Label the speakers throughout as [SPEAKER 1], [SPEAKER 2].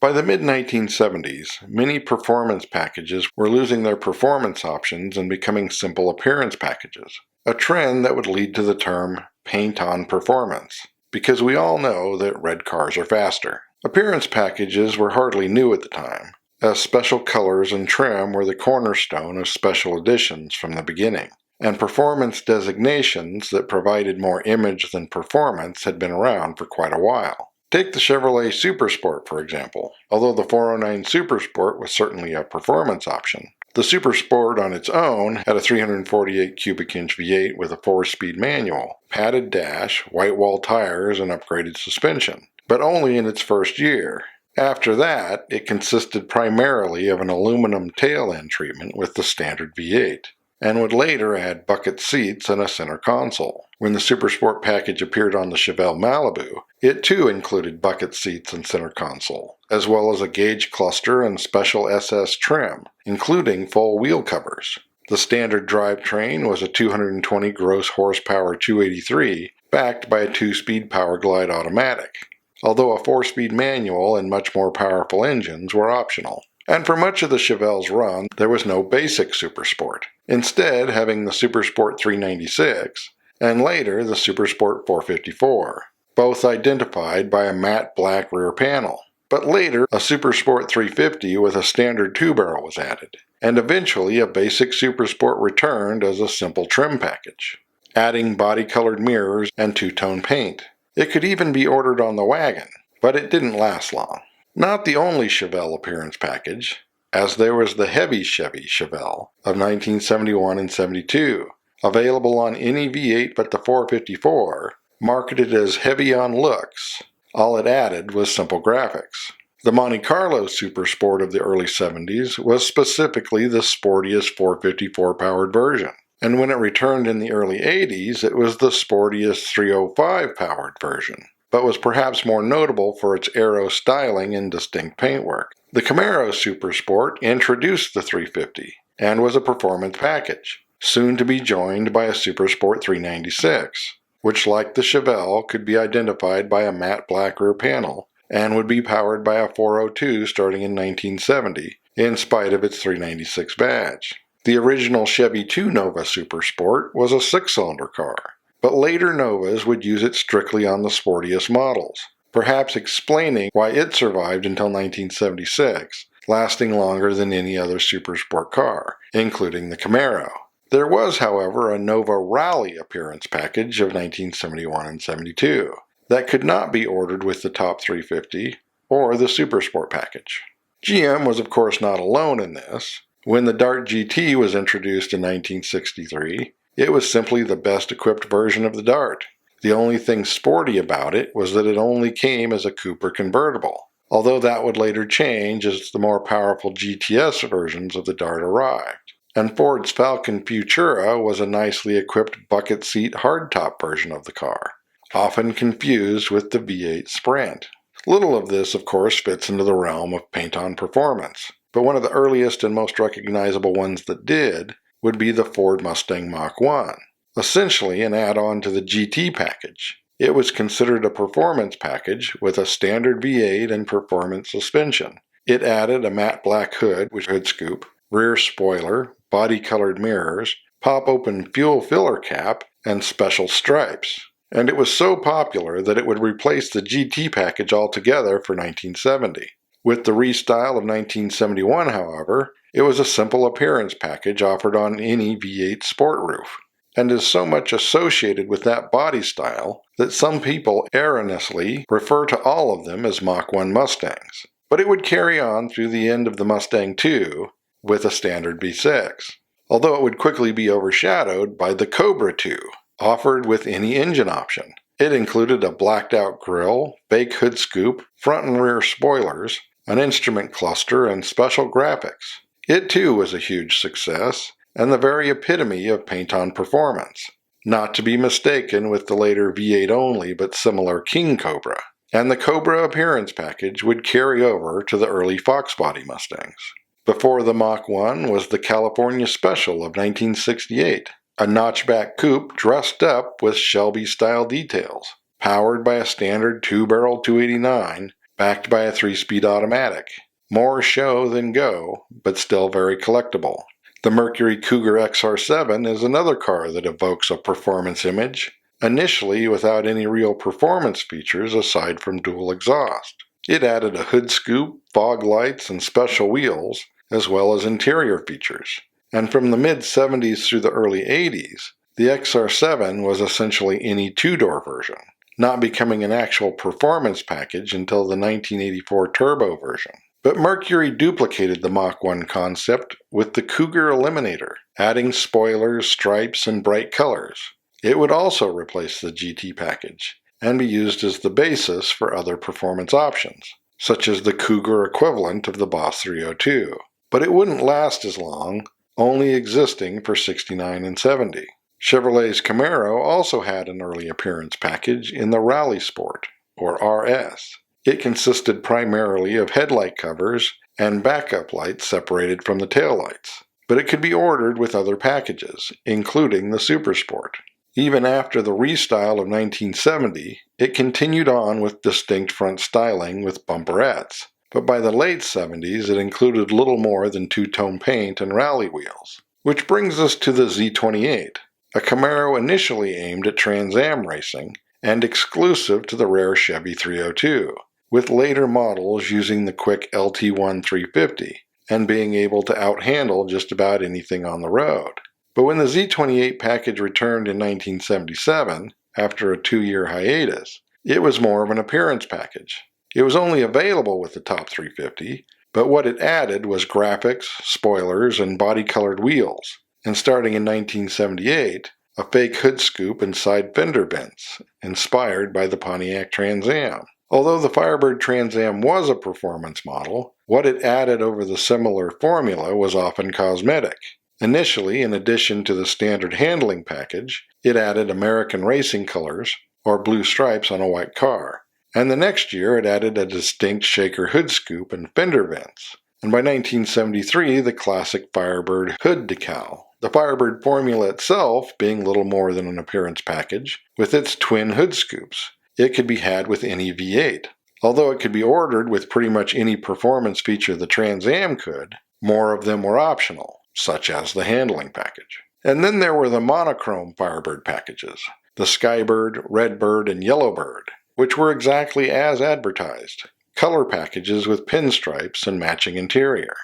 [SPEAKER 1] By the mid-1970s, many performance packages were losing their performance options and becoming simple appearance packages, a trend that would lead to the term paint-on performance, because we all know that red cars are faster. Appearance packages were hardly new at the time, as special colors and trim were the cornerstone of special editions from the beginning, and performance designations that provided more image than performance had been around for quite a while. Take the Chevrolet Supersport, for example. Although the 409 Supersport was certainly a performance option, the Supersport on its own had a 348 cubic inch V8 with a 4-speed manual, padded dash, white wall tires, and upgraded suspension, but only in its first year. After that, it consisted primarily of an aluminum tail end treatment with the standard V8, and would later add bucket seats and a center console. When the Supersport package appeared on the Chevelle Malibu, it too included bucket seats and center console, as well as a gauge cluster and special SS trim, including full wheel covers. The standard drivetrain was a 220 gross horsepower 283, backed by a 2-speed Power Glide automatic, although a 4-speed manual and much more powerful engines were optional. And for much of the Chevelle's run, there was no basic Supersport, instead having the Supersport 396, and later the Supersport 454, both identified by a matte black rear panel. But later, a Supersport 350 with a standard 2-barrel was added, and eventually a basic Supersport returned as a simple trim package, adding body-colored mirrors and two-tone paint. It could even be ordered on the wagon, but it didn't last long. Not the only Chevelle appearance package, as there was the heavy Chevy Chevelle of 1971 and 72, available on any V8 but the 454, marketed as heavy on looks. All it added was simple graphics. The Monte Carlo Supersport of the early 70s was specifically the sportiest 454-powered version, and when it returned in the early 80s, it was the sportiest 305-powered version, but was perhaps more notable for its aero styling and distinct paintwork. The Camaro Supersport introduced the 350 and was a performance package, soon to be joined by a Supersport 396, which, like the Chevelle, could be identified by a matte black rear panel and would be powered by a 402 starting in 1970, in spite of its 396 badge. The original Chevy 2 Nova Supersport was a 6-cylinder car, but later Novas would use it strictly on the sportiest models, perhaps explaining why it survived until 1976, lasting longer than any other Supersport car, including the Camaro. There was, however, a Nova Rally appearance package of 1971 and 72 that could not be ordered with the top 350 or the Supersport package. GM was of course not alone in this. When the Dart GT was introduced in 1963, it was simply the best equipped version of the Dart. The only thing sporty about it was that it only came as a Cooper convertible, although that would later change as the more powerful GTS versions of the Dart arrived. And Ford's Falcon Futura was a nicely equipped bucket seat hardtop version of the car, often confused with the V8 Sprint. Little of this, of course, fits into the realm of paint-on performance, but one of the earliest and most recognizable ones that did would be the Ford Mustang Mach 1, essentially an add-on to the GT package. It was considered a performance package with a standard V8 and performance suspension. It added a matte black hood with hood scoop, rear spoiler, body-colored mirrors, pop-open fuel filler cap, and special stripes. And it was so popular that it would replace the GT package altogether for 1970. With the restyle of 1971, however, it was a simple appearance package offered on any V8 sport roof, and is so much associated with that body style that some people erroneously refer to all of them as Mach 1 Mustangs. But it would carry on through the end of the Mustang II with a standard V6, although it would quickly be overshadowed by the Cobra II, offered with any engine option. It included a blacked-out grille, fake hood scoop, front and rear spoilers, an instrument cluster, and special graphics. It too was a huge success, and the very epitome of paint-on performance, not to be mistaken with the later V8 only but similar King Cobra. And the Cobra appearance package would carry over to the early Fox body Mustangs. Before the Mach 1 was the California Special of 1968, a notchback coupe dressed up with Shelby-style details, powered by a standard 2-barrel 289, backed by a 3-speed automatic. More show than go, but still very collectible. The Mercury Cougar XR7 is another car that evokes a performance image, initially without any real performance features aside from dual exhaust. It added a hood scoop, fog lights, and special wheels, as well as interior features. And from the mid-70s through the early 80s, the XR7 was essentially any two-door version, not becoming an actual performance package until the 1984 turbo version. But Mercury duplicated the Mach 1 concept with the Cougar Eliminator, adding spoilers, stripes, and bright colors. It would also replace the GT package and be used as the basis for other performance options, such as the Cougar equivalent of the Boss 302. But it wouldn't last as long, only existing for '69 and '70. Chevrolet's Camaro also had an early appearance package in the Rally Sport, or RS. It consisted primarily of headlight covers and backup lights separated from the taillights, but it could be ordered with other packages, including the Super Sport. Even after the restyle of 1970, it continued on with distinct front styling with bumperettes, but by the late 70s it included little more than two-tone paint and rally wheels. Which brings us to the Z28, a Camaro initially aimed at Trans Am racing and exclusive to the rare Chevy 302, with later models using the quick LT1 350 and being able to outhandle just about anything on the road. But when the Z28 package returned in 1977, after a 2-year hiatus, it was more of an appearance package. It was only available with the top 350, but what it added was graphics, spoilers, and body-colored wheels, and starting in 1978, a fake hood scoop and side fender vents, inspired by the Pontiac Trans Am. Although the Firebird Trans Am was a performance model, what it added over the similar formula was often cosmetic. Initially, in addition to the standard handling package, it added American racing colors, or blue stripes on a white car. And the next year it added a distinct shaker hood scoop and fender vents. And by 1973, the classic Firebird hood decal. The Firebird formula itself being little more than an appearance package, with its twin hood scoops. It could be had with any V8. Although it could be ordered with pretty much any performance feature the Trans Am could, more of them were optional, such as the handling package. And then there were the monochrome Firebird packages, the Skybird, Redbird, and Yellowbird, which were exactly as advertised, color packages with pinstripes and matching interior.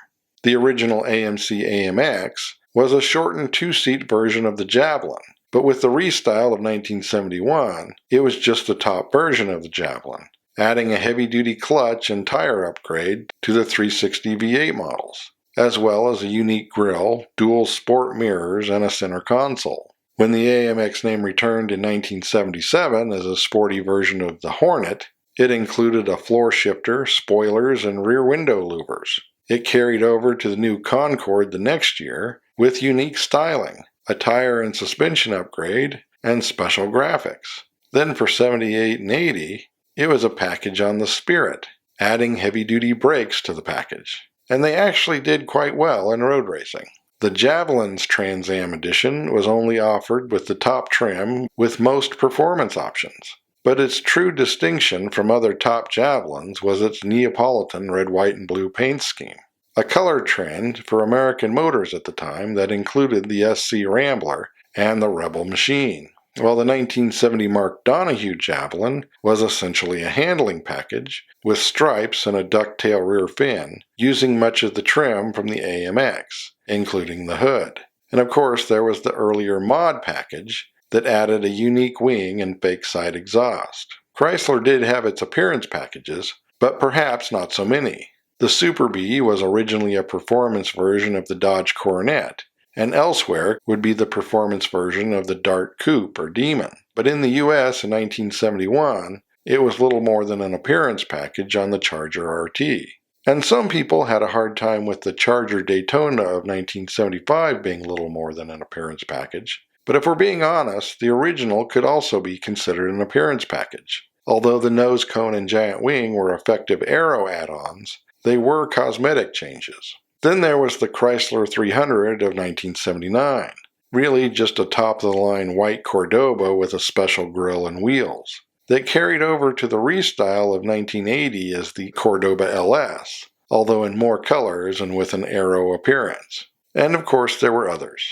[SPEAKER 1] The original AMC AMX was a shortened 2-seat version of the Javelin, but with the restyle of 1971, it was just the top version of the Javelin, adding a heavy-duty clutch and tire upgrade to the 360 V8 models, as well as a unique grille, dual sport mirrors, and a center console. When the AMX name returned in 1977 as a sporty version of the Hornet, it included a floor shifter, spoilers, and rear window louvers. It carried over to the new Concorde the next year with unique styling, a tire and suspension upgrade, and special graphics. Then for 78 and 80, it was a package on the Spirit, adding heavy-duty brakes to the package. And they actually did quite well in road racing. The Javelin's Trans Am edition was only offered with the top trim with most performance options. But its true distinction from other top Javelins was its Neapolitan red, white, and blue paint scheme, a color trend for American motors at the time that included the SC Rambler and the Rebel Machine. While the 1970 Mark Donahue Javelin was essentially a handling package with stripes and a ducktail rear fin, using much of the trim from the AMX, including the hood. And of course there was the earlier Mod package that added a unique wing and fake side exhaust. Chrysler did have its appearance packages, but perhaps not so many. The Super Bee was originally a performance version of the Dodge Coronet, and elsewhere would be the performance version of the Dart Coupe or Demon. But in the US in 1971, it was little more than an appearance package on the Charger RT. And some people had a hard time with the Charger Daytona of 1975 being little more than an appearance package. But if we're being honest, the original could also be considered an appearance package. Although the nose cone and giant wing were effective aero add-ons, they were cosmetic changes. Then there was the Chrysler 300 of 1979, really just a top-of-the-line white Cordoba with a special grille and wheels. that carried over to the restyle of 1980 as the Cordoba LS, although in more colors and with an aero appearance. And of course there were others,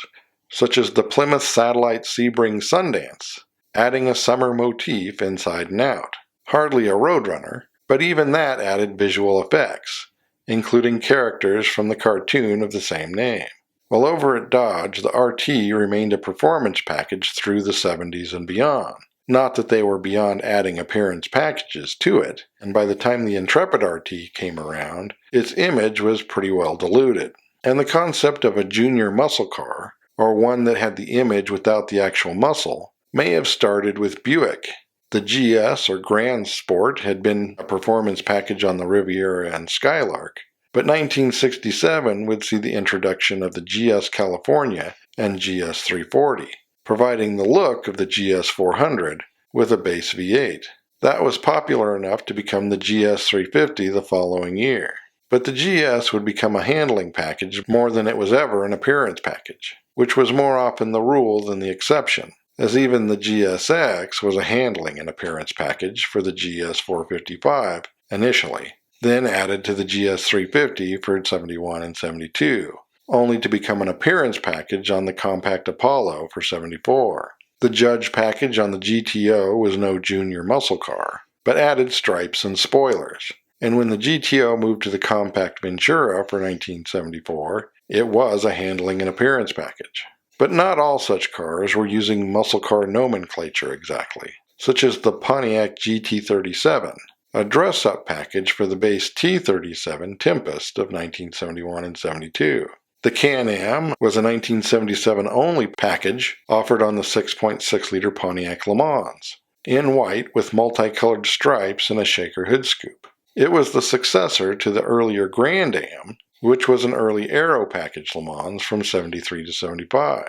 [SPEAKER 1] such as the Plymouth Satellite Sebring Sundance, adding a summer motif inside and out. Hardly a roadrunner, but even that added visual effects, including characters from the cartoon of the same name. While over at Dodge, the RT remained a performance package through the 70s and beyond. Not that they were beyond adding appearance packages to it, and by the time the Intrepid RT came around, its image was pretty well diluted. And the concept of a junior muscle car, or one that had the image without the actual muscle, may have started with Buick. The GS or Grand Sport had been a performance package on the Riviera and Skylark, but 1967 would see the introduction of the GS California and GS 340, providing the look of the GS 400 with a base V8. That was popular enough to become the GS 350 the following year. But the GS would become a handling package more than it was ever an appearance package, which was more often the rule than the exception, as even the GSX was a handling and appearance package for the GS 455 initially, then added to the GS 350 for 71 and 72, only to become an appearance package on the Compact Apollo for 74. The Judge package on the GTO was no junior muscle car, but added stripes and spoilers. And when the GTO moved to the Compact Ventura for 1974, it was a handling and appearance package. But not all such cars were using muscle car nomenclature exactly, such as the Pontiac GT37, a dress-up package for the base T37 Tempest of 1971 and 72. The Can-Am was a 1977 only package offered on the 6.6-liter Pontiac Le Mans, in white with multicolored stripes and a shaker hood scoop. It was the successor to the earlier Grand Am, which was an early aero package Le Mans from 73 to 75.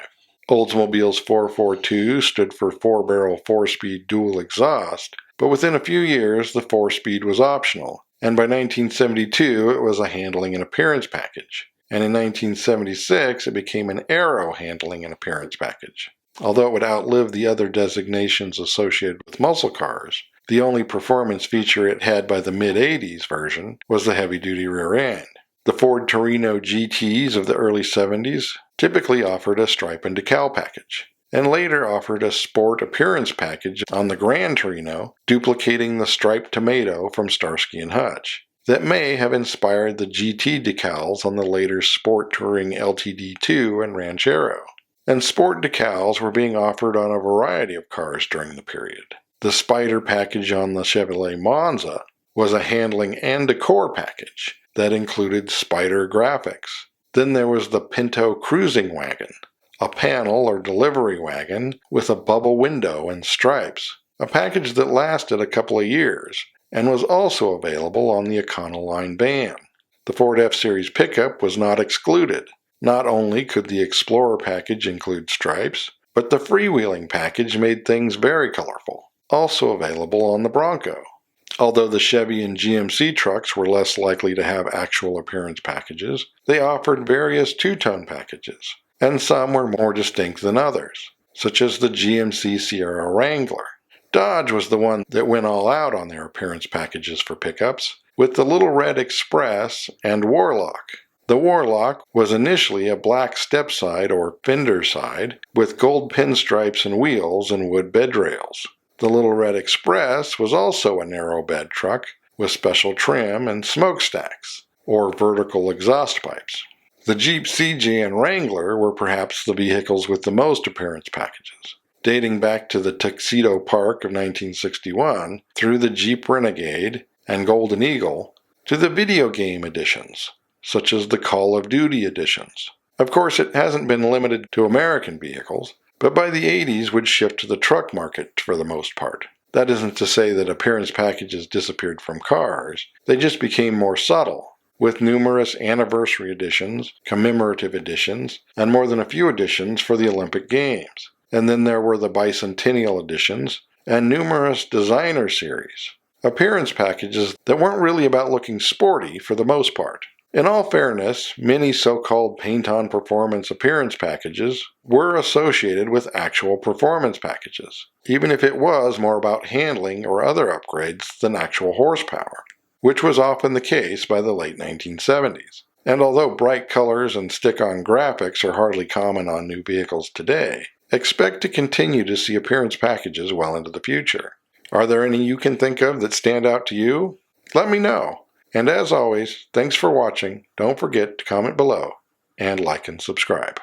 [SPEAKER 1] Oldsmobile's 442 stood for 4-barrel 4-speed dual exhaust, but within a few years the 4-speed was optional, and by 1972 it was a handling and appearance package, and in 1976 it became an aero handling and appearance package. Although it would outlive the other designations associated with muscle cars, the only performance feature it had by the mid-80s version was the heavy-duty rear end. The Ford Torino GTs of the early 70s typically offered a stripe and decal package, and later offered a sport appearance package on the Grand Torino, duplicating the striped tomato from Starsky and Hutch, that may have inspired the GT decals on the later Sport Touring LTD2 and Ranchero. And sport decals were being offered on a variety of cars during the period. The Spider package on the Chevrolet Monza was a handling and decor package that included Spider graphics. Then there was the Pinto Cruising Wagon, a panel or delivery wagon with a bubble window and stripes, a package that lasted a couple of years and was also available on the Econoline van. The Ford F-Series pickup was not excluded. Not only could the Explorer package include stripes, but the freewheeling package made things very colorful, also available on the Bronco. Although the Chevy and GMC trucks were less likely to have actual appearance packages, they offered various two-tone packages, and some were more distinct than others, such as the GMC Sierra Wrangler. Dodge was the one that went all out on their appearance packages for pickups, with the lil'Red Express and Warlock. The Warlock was initially a black step-side or fender side with gold pinstripes and wheels and wood bed rails. The lil'Red Express was also a narrow bed truck with special trim and smokestacks, or vertical exhaust pipes. The Jeep CJ and Wrangler were perhaps the vehicles with the most appearance packages, dating back to the Tuxedo Park of 1961 through the Jeep Renegade and Golden Eagle to the video game editions, such as the Call of Duty editions. Of course, it hasn't been limited to American vehicles, but by the 80s would shift to the truck market for the most part. That isn't to say that appearance packages disappeared from cars, they just became more subtle, with numerous anniversary editions, commemorative editions, and more than a few editions for the Olympic Games. And then there were the bicentennial editions, and numerous designer series. Appearance packages that weren't really about looking sporty for the most part. In all fairness, many so-called paint-on performance appearance packages were associated with actual performance packages, even if it was more about handling or other upgrades than actual horsepower, which was often the case by the late 1970s. And although bright colors and stick-on graphics are hardly common on new vehicles today, expect to continue to see appearance packages well into the future. Are there any you can think of that stand out to you? Let me know. And as always, thanks for watching. Don't forget to comment below and like and subscribe.